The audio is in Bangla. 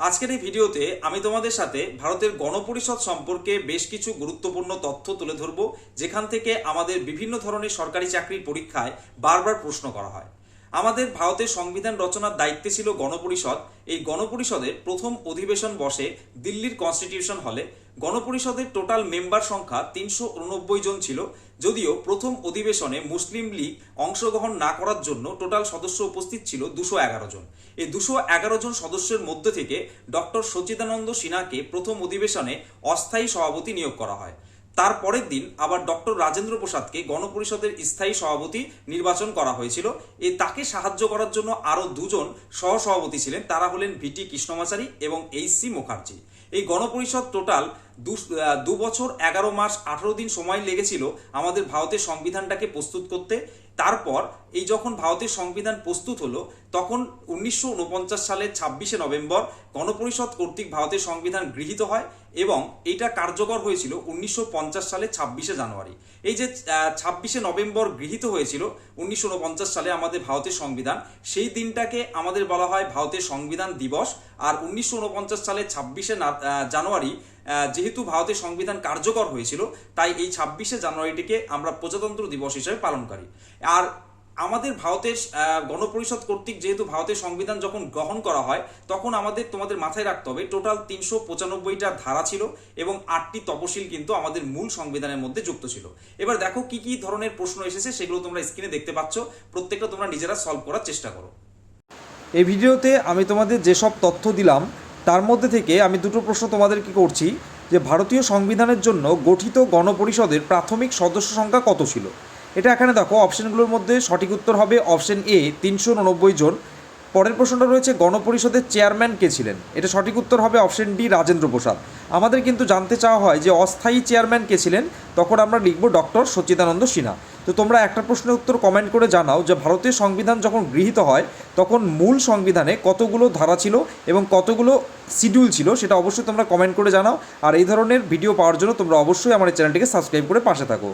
আজকের এই ভিডিওতে আমি তোমাদের সাথে ভারতের গণপরিষদ সম্পর্কে বেশ কিছু গুরুত্বপূর্ণ তথ্য তুলে ধরব, যেখান থেকে আমাদের বিভিন্ন ধরনের সরকারি চাকরির পরীক্ষায় বারবার প্রশ্ন করা হয়। আমাদের ভারতের সংবিধান রচনার দায়িত্বে ছিল গণপরিষদ। এই গণপরিষদের প্রথম অধিবেশন বসে দিল্লির কনস্টিটিউশন হলে। গণপরিষদের টোটাল মেম্বার সংখ্যা 389 জন ছিল, যদিও প্রথম অধিবেশনে মুসলিম লীগ অংশগ্রহণ না করার জন্য টোটাল সদস্য উপস্থিত ছিল 211 জন। এই 211 জন সদস্যের মধ্যে থেকে ডক্টর সচ্চিদানন্দ সিনহাকে প্রথম অধিবেশনে অস্থায়ী সভাপতি নিয়োগ করা হয়। তার পরের দিন আবার ডক্টর রাজেন্দ্র প্রসাদকে গণপরিষদের স্থায়ী সভাপতি নির্বাচন করা হয়েছিল। তাকে সাহায্য করার জন্য আরও দুজন সহসভাপতি ছিলেন, তারা হলেন ভিটি কৃষ্ণমাচারী এবং এইচ.সি. মুখার্জি। এই গণপরিষদ টোটাল 2 বছর 11 মাস 18 দিন সময় লেগেছিল আমাদের ভারতের সংবিধানটাকে প্রস্তুত করতে। তারপর এই যখন ভারতের সংবিধান প্রস্তুত হলো, তখন 1949 সালের 26শে নভেম্বর গণপরিষদ কর্তৃক ভারতের সংবিধান গৃহীত হয় এবং এটা কার্যকর হয়েছিল 1950 সালে 26শে জানুয়ারি। এই যে 26শে নভেম্বর গৃহীত হয়েছিল 1949 সালে আমাদের ভারতের সংবিধান, সেই দিনটাকে আমাদের বলা হয় ভারতের সংবিধান দিবস। আর 1949 সালের 26শে জানুয়ারি যেহেতু ভারতের সংবিধান কার্যকর হয়েছিল, তাই এই 26শে জানুয়ারিটিকে আমরা প্রজাতন্ত্র দিবস হিসেবে পালন করি। আর আমাদের ভারতের গণপরিষদ কর্তৃক যেহেতু ভারতের সংবিধান যখন গ্রহণ করা হয়, তখন তোমাদের মাথায় রাখতে হবে টোটাল 395টা ধারা ছিল এবং 8টি তপশিল কিন্তু আমাদের মূল সংবিধানের মধ্যে যুক্ত ছিল। এবার দেখো কি কি ধরনের প্রশ্ন এসেছে, সেগুলো তোমরা স্ক্রিনে দেখতে পাচ্ছ। প্রত্যেকটা তোমরা নিজেরা সলভ করার চেষ্টা করো। এই ভিডিওতে আমি তোমাদের যেসব তথ্য দিলাম তার মধ্যে থেকে আমি দুটো প্রশ্ন তোমাদেরকে করছি, যে ভারতীয় সংবিধানের জন্য গঠিত গণপরিষদের প্রাথমিক সদস্য সংখ্যা কত ছিল। এটা এখানে দেখো, অপশানগুলোর মধ্যে সঠিক উত্তর হবে অপশান এ 389 জন। পরের প্রশ্নটা রয়েছে গণপরিষদের চেয়ারম্যান কে ছিলেন। এটা সঠিক উত্তর হবে অপশান ডি রাজেন্দ্র প্রসাদ। আমাদের কিন্তু জানতে চাওয়া হয় যে অস্থায়ী চেয়ারম্যান কে ছিলেন, তখন আমরা লিখব ডক্টর সচ্চিদানন্দ সিনহা। তো তোমরা একটা প্রশ্নের উত্তর কমেন্ট করে জানাও যে ভারতীয় সংবিধান যখন গৃহীত হয় তখন মূল সংবিধানে কতগুলো ধারা ছিল এবং কতগুলো শিডিউল ছিল, সেটা অবশ্যই তোমরা কমেন্ট করে জানাও। আর এই ধরনের ভিডিও পাওয়ার জন্য তোমরা অবশ্যই আমার এই চ্যানেলটিকে সাবস্ক্রাইব করে পাশে থাকো।